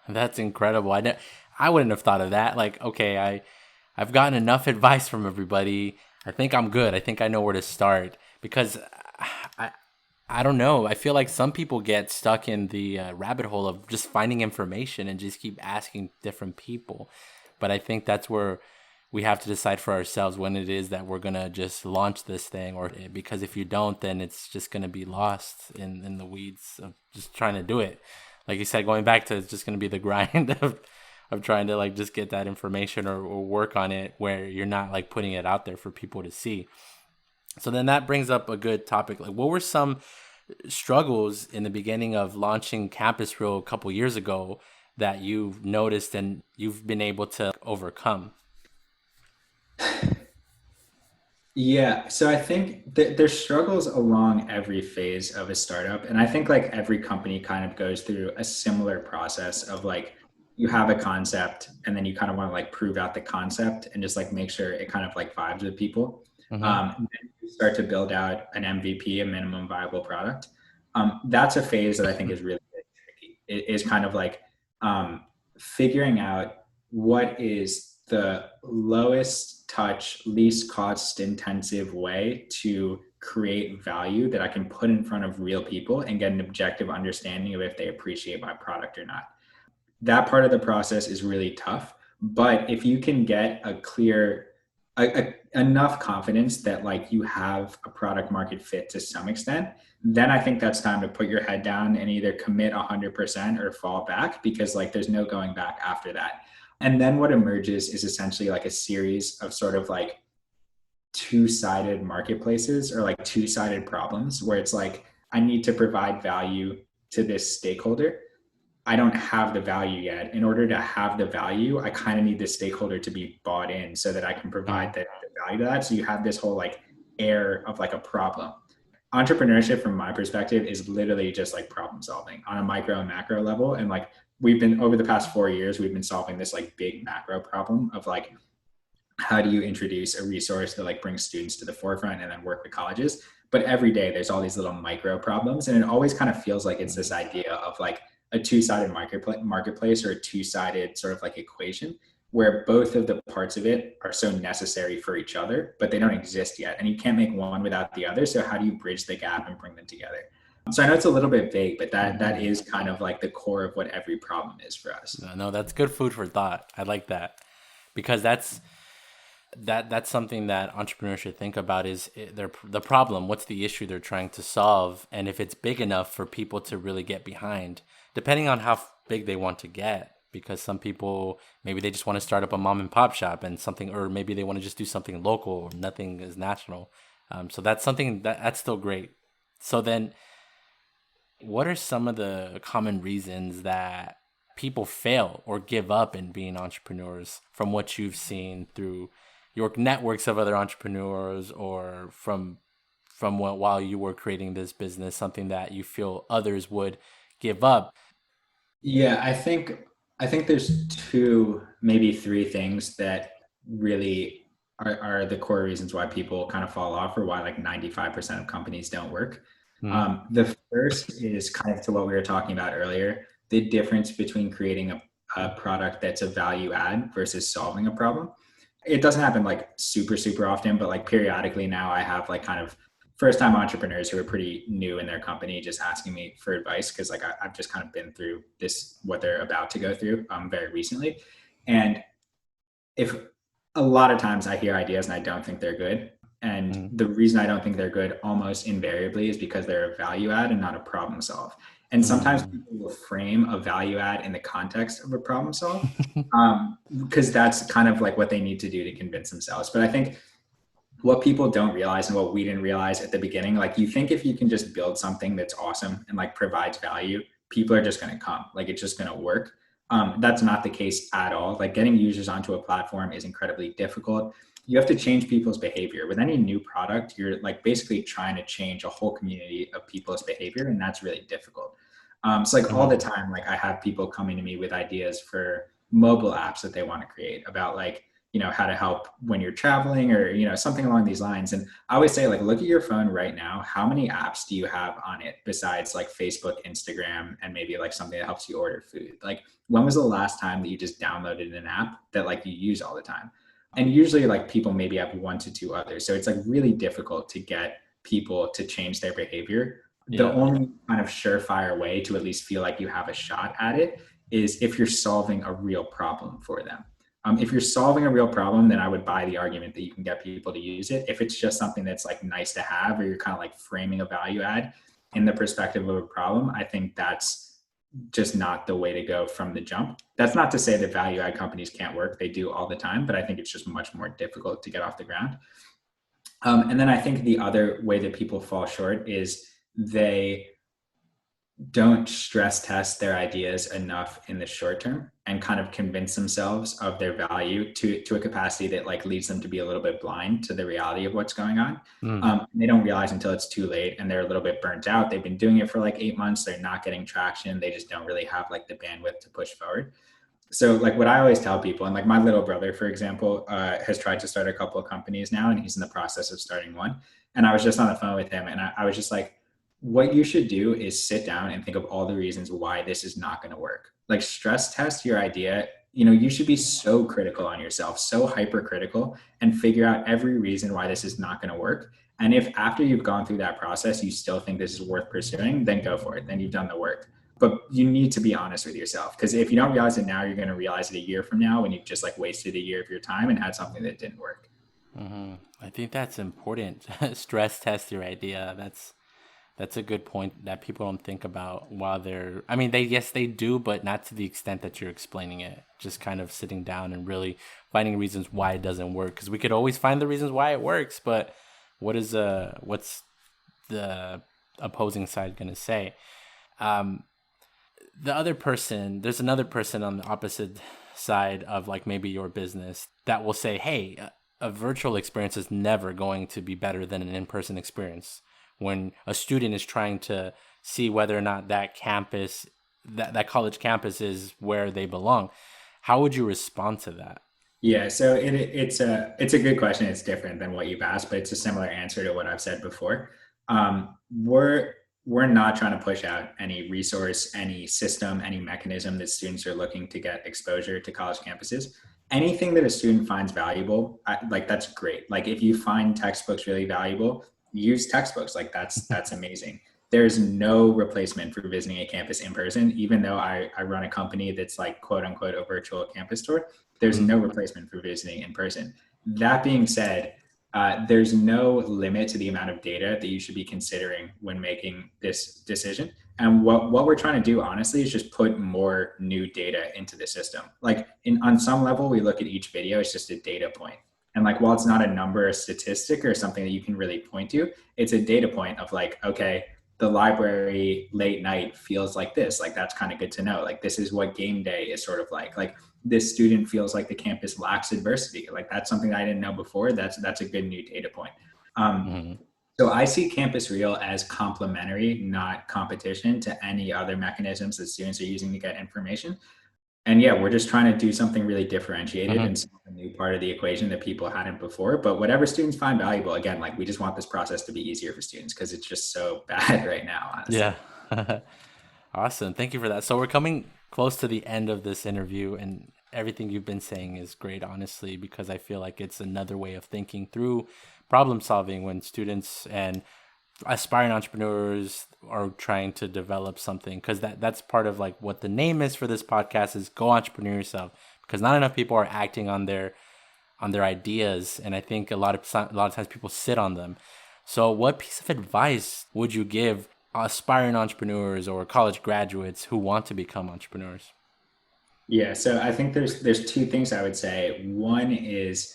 That's incredible. I wouldn't have thought of that. Like, okay, I've gotten enough advice from everybody. I think I'm good. I think I know where to start, because I don't know. I feel like some people get stuck in the rabbit hole of just finding information and just keep asking different people. But I think that's where we have to decide for ourselves when it is that we're going to just launch this thing, or because if you don't, then it's just going to be lost in the weeds of just trying to do it. Like you said, going back to, it's just going to be the grind of trying to like just get that information or work on it where you're not like putting it out there for people to see. So then that brings up a good topic. Like, what were some struggles in the beginning of launching Kpis a couple years ago that you've noticed and you've been able to overcome? Yeah, so I think there's struggles along every phase of a startup. And I think like every company kind of goes through a similar process of like, you have a concept and then you kind of want to like prove out the concept and just like make sure it kind of like vibes with people. Then you start to build out an MVP, a minimum viable product. That's a phase that I think is really tricky. It is kind of like figuring out what is the lowest touch, least cost intensive way to create value that I can put in front of real people and get an objective understanding of if they appreciate my product or not. That part of the process is really tough, but if you can get a clear, enough confidence that like you have a product market fit to some extent, then I think that's time to put your head down and either commit 100% or fall back, because like there's no going back after that. And then what emerges is essentially like a series of sort of like two-sided marketplaces or like two-sided problems where it's like, I need to provide value to this stakeholder. I don't have the value yet. In order to have the value, I kind of need the stakeholder to be bought in so that I can provide the value to that. So you have this whole like air of like a problem. entrepreneurship from my perspective is literally just like problem solving on a micro and macro level. And like we've been over the past 4 years, we've been solving this like big macro problem of like, how do you introduce a resource that like brings students to the forefront and then work with colleges? But every day there's all these little micro problems. And it always kind of feels like it's this idea of like a two-sided marketplace or a two-sided sort of like equation where both of the parts of it are so necessary for each other, but they don't exist yet. And you can't make one without the other. So how do you bridge the gap and bring them together? So I know it's a little bit vague, but that is kind of like the core of what every problem is for us. No, that's good food for thought. I like that, because that's something that entrepreneurs should think about is the problem. What's the issue they're trying to solve? And if it's big enough for people to really get behind, depending on how big they want to get, because some people, maybe they just want to start up a mom and pop shop and something, or maybe they want to just do something local, nothing is national. So that's something that's still great. So then what are some of the common reasons that people fail or give up in being entrepreneurs from what you've seen through your networks of other entrepreneurs, or from while you were creating this business, something that you feel others would give up? Yeah, I think there's two, maybe three things that really are the core reasons why people kind of fall off, or why like 95% of companies don't work. The first is kind of to what we were talking about earlier, the difference between creating a product that's a value add versus solving a problem. It doesn't happen like super often, but like periodically now I have like kind of first time entrepreneurs who are pretty new in their company just asking me for advice, because like I've just kind of been through this, what they're about to go through very recently. And if a lot of times I hear ideas and I don't think they're good, and the reason I don't think they're good almost invariably is because they're a value add and not a problem solve. And sometimes people will frame a value add in the context of a problem solve, because that's kind of like what they need to do to convince themselves. But I think what people don't realize, and what we didn't realize at the beginning, like you think if you can just build something that's awesome and like provides value, people are just going to come, like it's just going to work. That's not the case at all. Like getting users onto a platform is incredibly difficult. You have to change people's behavior. With any new product, you're like basically trying to change a whole community of people's behavior, and that's really difficult. So like all the time, like I have people coming to me with ideas for mobile apps that they want to create about like, you know, how to help when you're traveling, or, you know, something along these lines. And I always say, like, look at your phone right now. How many apps do you have on it besides like Facebook, Instagram, and maybe like something that helps you order food? Like, when was the last time that you just downloaded an app that like you use all the time? And usually like people maybe have one to two others. So it's like really difficult to get people to change their behavior. The only kind of surefire way to at least feel like you have a shot at it is if you're solving a real problem for them. If you're solving a real problem, then I would buy the argument that you can get people to use it. If it's just something that's like nice to have, or you're kind of like framing a value add in the perspective of a problem, I think that's just not the way to go from the jump. That's not to say that value add companies can't work. They do all the time, but I think it's just much more difficult to get off the ground. And then I think the other way that people fall short is they don't stress test their ideas enough in the short term and kind of convince themselves of their value to a capacity that like leads them to be a little bit blind to the reality of what's going on. They don't realize until it's too late, and they're a little bit burnt out. They've been doing it for like 8 months. They're not getting traction. They just don't really have like the bandwidth to push forward. So like what I always tell people, and like my little brother, for example, has tried to start a couple of companies now, and he's in the process of starting one. And I was just on the phone with him, and I was just like, what you should do is sit down and think of all the reasons why this is not going to work. Like stress test your idea. You know, you should be so critical on yourself, so hypercritical, and figure out every reason why this is not going to work. And if after you've gone through that process, you still think this is worth pursuing, then go for it. Then you've done the work. But you need to be honest with yourself, because if you don't realize it now, you're going to realize it a year from now when you've just like wasted a year of your time and had something that didn't work. I think that's important. Stress test your idea. That's a good point that people don't think about while they're, I mean, yes, they do, but not to the extent that you're explaining it. Just kind of sitting down and really finding reasons why it doesn't work. Because we could always find the reasons why it works, but what's the opposing side going to say? There's another person on the opposite side of like maybe your business that will say, hey, a virtual experience is never going to be better than an in-person experience. when a student is trying to see whether or not that campus, that college campus is where they belong. How would you respond to that? Yeah, so it's a good question. It's different than what you've asked, but it's a similar answer to what I've said before. We're not trying to push out any resource, any system, any mechanism that students are looking to get exposure to college campuses. Anything that a student finds valuable, like that's great. Like if you find textbooks really valuable, use textbooks. Like that's amazing. There's no replacement for visiting a campus in person, even though I run a company that's like quote unquote a virtual campus tour. There's no replacement for visiting in person. That being said, there's no limit to the amount of data that you should be considering when making this decision. And what we're trying to do, honestly, is just put more new data into the system. Like on some level, we look at each video, it's just a data point. And like, while it's not a number, a statistic, or something that you can really point to, it's a data point of like, okay, the library late night feels like this. Like, that's kind of good to know. Like, this is what game day is sort of like this student feels like the campus lacks adversity. Like, that's something I didn't know before. That's a good new data point. So I see Campus Real as complementary, not competition to any other mechanisms that students are using to get information. And yeah, we're just trying to do something really differentiated and solve a new part of the equation that people hadn't before. But whatever students find valuable, again, like we just want this process to be easier for students because it's just so bad right now, honestly. Yeah. Awesome. Thank you for that. So we're coming close to the end of this interview, and everything you've been saying is great, honestly, because I feel like it's another way of thinking through problem solving when students and aspiring entrepreneurs are trying to develop something, because that's part of like what the name is for this podcast is Go Entrepreneur Yourself, because not enough people are acting on their ideas, and I think a lot of times people sit on them. So what piece of advice would you give aspiring entrepreneurs or college graduates who want to become entrepreneurs? Yeah, so I think there's two things I would say. One is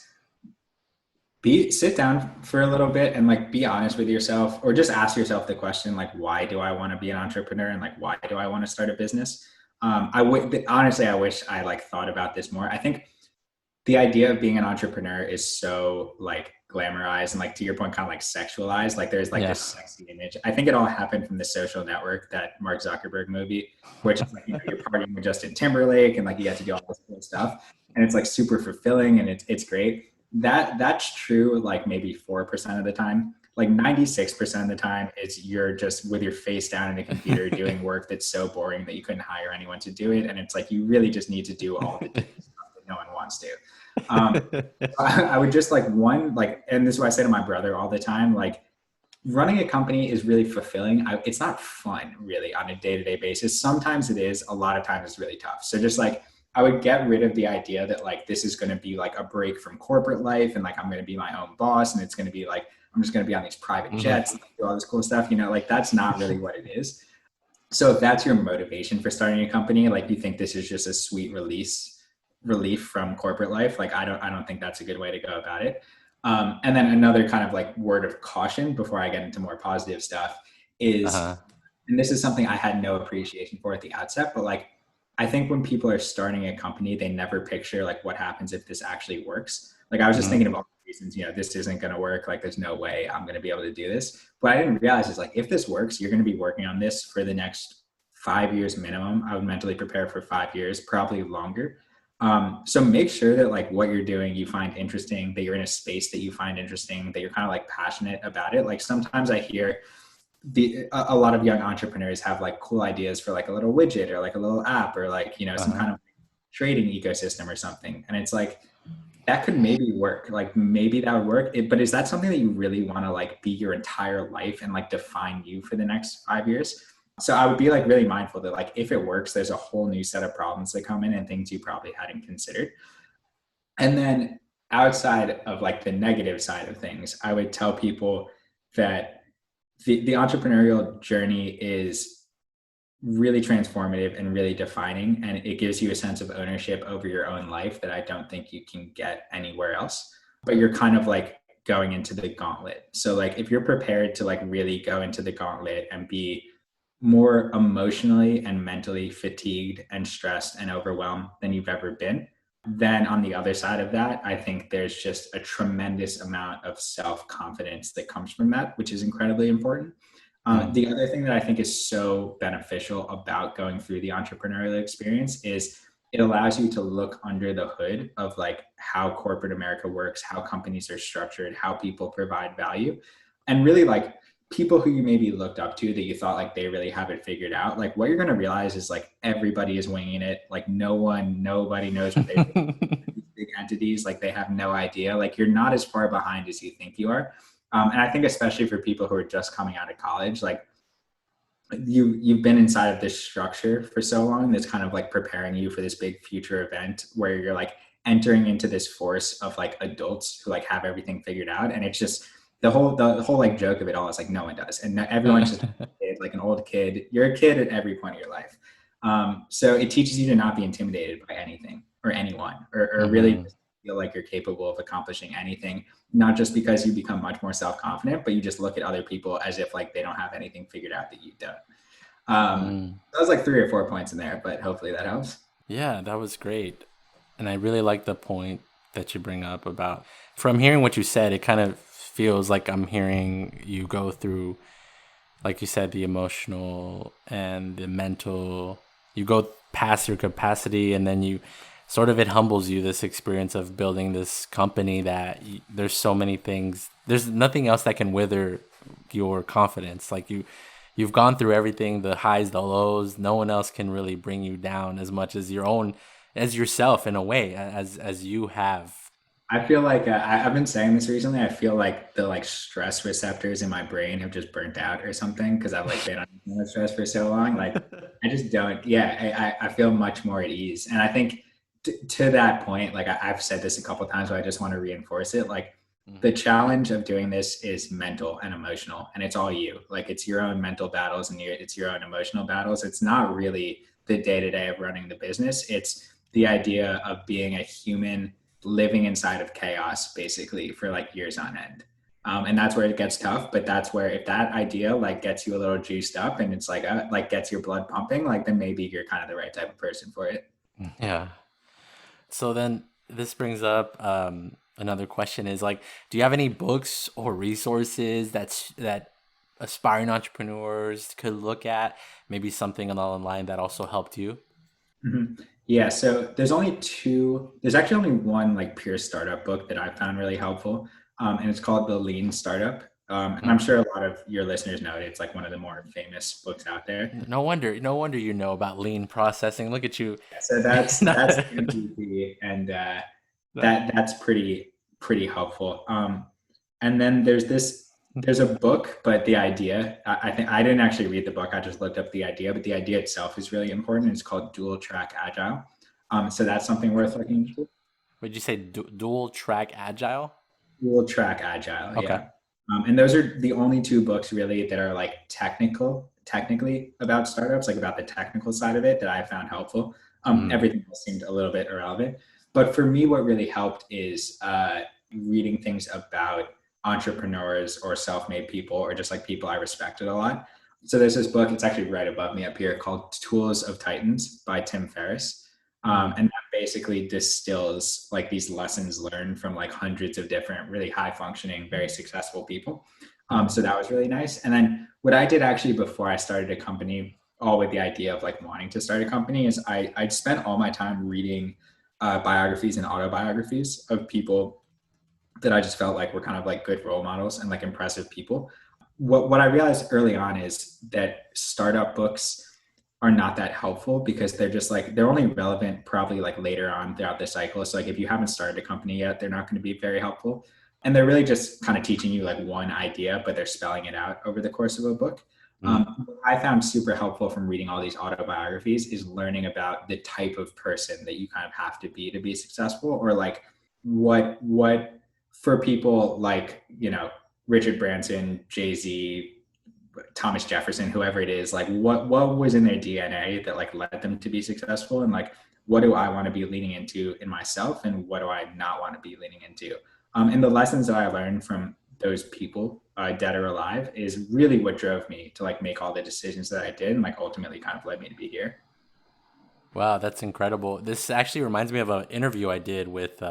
sit down for a little bit and like be honest with yourself, or just ask yourself the question, like, why do I want to be an entrepreneur, and like, why do I want to start a business? I would honestly, I wish I like thought about this more. I think the idea of being an entrepreneur is so like glamorized and like, to your point, kind of like sexualized. Like there's like this sexy image. I think it all happened from The Social Network, that Mark Zuckerberg movie, which is like, you're partying with Justin Timberlake and like you get to do all this cool stuff, and it's like super fulfilling and it's great. That's true like maybe 4% of the time. Like 96% of the time is you're just with your face down in a computer doing work that's so boring that you couldn't hire anyone to do it, and it's like you really just need to do all the stuff that no one wants to. I would just like and this is what I say to my brother all the time, like, running a company is really fulfilling. It's not fun really on a day-to-day basis. Sometimes it is, a lot of times it's really tough. So just like, I would get rid of the idea that like this is going to be like a break from corporate life and like I'm going to be my own boss and it's going to be like I'm just going to be on these private jets and do all this cool stuff, like that's not really what it is. So if that's your motivation for starting a company, like you think this is just a sweet relief from corporate life, like I don't think that's a good way to go about it. And then another kind of like word of caution before I get into more positive stuff is, and this is something I had no appreciation for at the outset, but like, I think when people are starting a company, they never picture like what happens if this actually works. Like I was just thinking of all the reasons, this isn't going to work. Like there's no way I'm going to be able to do this. What I didn't realize is like, if this works, you're going to be working on this for the next 5 years minimum. I would mentally prepare for 5 years, probably longer. So make sure that like what you're doing, you find interesting, that you're in a space that you find interesting, that you're kind of like passionate about it. Like sometimes I hear a lot of young entrepreneurs have like cool ideas for like a little widget or like a little app or like, some kind of trading ecosystem or something. And it's like, that could maybe work. Like maybe that would work. But is that something that you really want to like be your entire life and like define you for the next 5 years? So I would be like really mindful that like, if it works, there's a whole new set of problems that come in and things you probably hadn't considered. And then outside of like the negative side of things, I would tell people that the entrepreneurial journey is really transformative and really defining, and it gives you a sense of ownership over your own life that I don't think you can get anywhere else. But you're kind of like going into the gauntlet. So like if you're prepared to like really go into the gauntlet and be more emotionally and mentally fatigued and stressed and overwhelmed than you've ever been, Then on the other side of that, I think there's just a tremendous amount of self-confidence that comes from that, which is incredibly important. The other thing that I think is so beneficial about going through the entrepreneurial experience is it allows you to look under the hood of like how corporate America works, how companies are structured, how people provide value, and really like people who you maybe looked up to that you thought like they really have it figured out. Like what you're going to realize is like everybody is winging it. Like nobody knows what they're doing. These big entities, like they have no idea. Like you're not as far behind as you think you are. And I think especially for people who are just coming out of college, like you've been inside of this structure for so long that's kind of like preparing you for this big future event where you're like entering into this force of like adults who like have everything figured out. And it's just the whole like joke of it all is like no one does, and everyone's just like an old kid. You're a kid at every point of your life. So it teaches you to not be intimidated by anything or anyone, or really just feel like you're capable of accomplishing anything, not just because you become much more self-confident, but you just look at other people as if like they don't have anything figured out that you don't. That was like 3 or 4 points in there, but hopefully that helps. Yeah, that was great. And I really like the point that you bring up about, from hearing what you said, it kind of feels like I'm hearing you go through, like you said, the emotional and the mental. You go past your capacity, and then you sort of, it humbles you, this experience of building this company that there's so many things, there's nothing else that can wither your confidence. Like you've gone through everything, the highs, the lows. No one else can really bring you down as much as as yourself, in a way, as you have. I feel like I've been saying this recently. I feel like the like stress receptors in my brain have just burnt out or something because I've like been on stress for so long. Like I just don't. Yeah, I feel much more at ease, and I think to that point, like I've said this a couple of times, but I just want to reinforce it. Like the challenge of doing this is mental and emotional, and it's all you. Like it's your own mental battles and it's your own emotional battles. It's not really the day to day of running the business. It's the idea of being a human living inside of chaos basically for like years on end. And that's where it gets tough, but that's where if that idea like gets you a little juiced up and it's like gets your blood pumping, like then maybe you're kind of the right type of person for it. Yeah. So then this brings up another question is like, do you have any books or resources that aspiring entrepreneurs could look at? Maybe something along the line that also helped you? Yeah, so there's actually only one like pure startup book that I found really helpful. And it's called The Lean Startup. And I'm sure a lot of your listeners know it. It's like one of the more famous books out there. No wonder you know about lean processing. Look at you. So that's MVP, and that's pretty helpful. And then there's a book, but the idea, I think I didn't actually read the book. I just looked up the idea, but the idea itself is really important. It's called Dual Track Agile. So that's something worth looking into. Would you say dual track agile? Dual Track Agile, Okay. yeah. And those are the only two books really that are like technically about startups, like about the technical side of it that I found helpful. Everything else seemed a little bit irrelevant. But for me, what really helped is reading things about entrepreneurs or self-made people or just like people I respected a lot. So there's this book, it's actually right above me up here, called Tools of Titans by Tim Ferriss. And that basically distills like these lessons learned from like hundreds of different really high functioning, very successful people. So that was really nice. And then what I did actually before I started a company, all with the idea of like wanting to start a company, is I spent all my time reading biographies and autobiographies of people that I just felt like were kind of like good role models and like impressive people. What I realized early on is that startup books are not that helpful because they're just like, they're only relevant probably like later on throughout the cycle. So like if you haven't started a company yet, they're not going to be very helpful. And they're really just kind of teaching you like one idea, but they're spelling it out over the course of a book. What I found super helpful from reading all these autobiographies is learning about the type of person that you kind of have to be successful, or like what for people like, Richard Branson, Jay-Z, Thomas Jefferson, whoever it is, like what was in their DNA that like led them to be successful, and like what do I want to be leaning into in myself, and what do I not want to be leaning into? And the lessons that I learned from those people, dead or alive, is really what drove me to like make all the decisions that I did, and like ultimately kind of led me to be here. Wow, that's incredible. This actually reminds me of an interview I did with,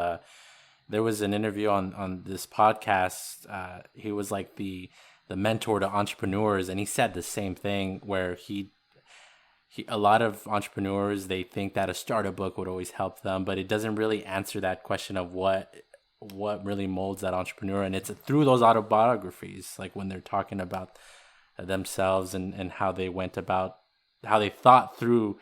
there was an interview on this podcast. He was like the mentor to entrepreneurs, and he said the same thing where a lot of entrepreneurs, they think that a startup book would always help them, but it doesn't really answer that question of what really molds that entrepreneur. And it's through those autobiographies, like when they're talking about themselves and how they went about, how they thought through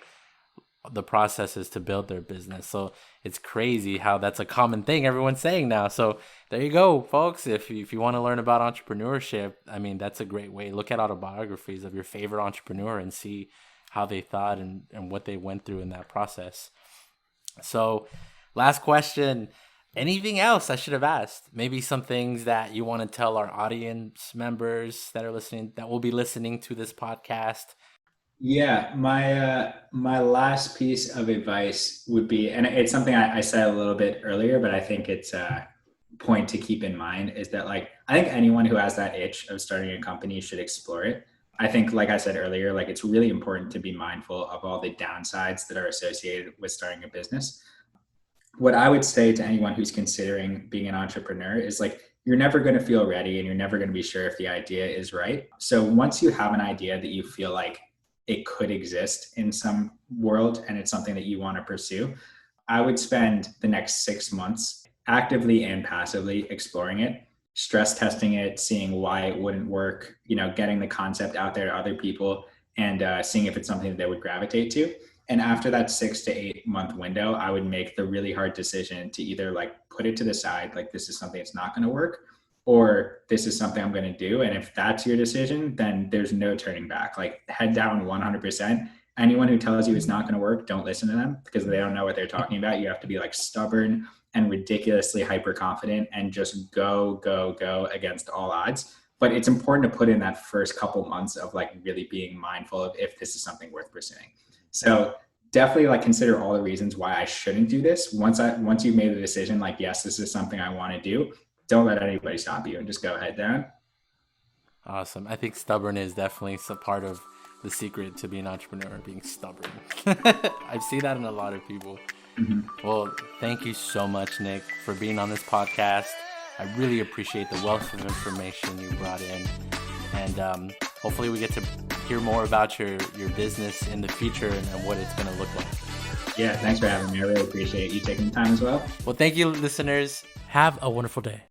the processes to build their business. So it's crazy how that's a common thing everyone's saying now. So there you go, folks. If you want to learn about entrepreneurship, I mean, that's a great way. Look at autobiographies of your favorite entrepreneur and see how they thought and what they went through in that process. So last question, anything else I should have asked? Maybe some things that you want to tell our audience members that are listening, that will be listening to this podcast. Yeah, my last piece of advice would be, and it's something I said a little bit earlier, but I think it's a point to keep in mind, is that like, I think anyone who has that itch of starting a company should explore it. I think, like I said earlier, like it's really important to be mindful of all the downsides that are associated with starting a business. What I would say to anyone who's considering being an entrepreneur is like, you're never going to feel ready and you're never going to be sure if the idea is right. So once you have an idea that you feel like it could exist in some world and it's something that you want to pursue, I would spend the next 6 months actively and passively exploring it, stress testing it, seeing why it wouldn't work, getting the concept out there to other people and seeing if it's something that they would gravitate to. And after that 6 to 8 month window, I would make the really hard decision to either like put it to the side, like this is something that's not going to work, or this is something I'm going to do. And if that's your decision, then there's no turning back. Like head down 100%. Anyone who tells you it's not going to work, don't listen to them because they don't know what they're talking about. You have to be like stubborn and ridiculously hyper confident and just go against all odds. But it's important to put in that first couple months of like really being mindful of if this is something worth pursuing. So definitely like consider all the reasons why I shouldn't do this. Once you've made the decision, like, yes, this is something I want to do, don't let anybody stop you and just go head down. Awesome. I think stubborn is definitely some part of the secret to being an entrepreneur, being stubborn. I've seen that in a lot of people. Mm-hmm. Well, thank you so much, Nick, for being on this podcast. I really appreciate the wealth of information you brought in. And hopefully we get to hear more about your business in the future and what it's going to look like. Yeah, thanks for having me. I really appreciate you taking the time as well. Well, thank you, listeners. Have a wonderful day.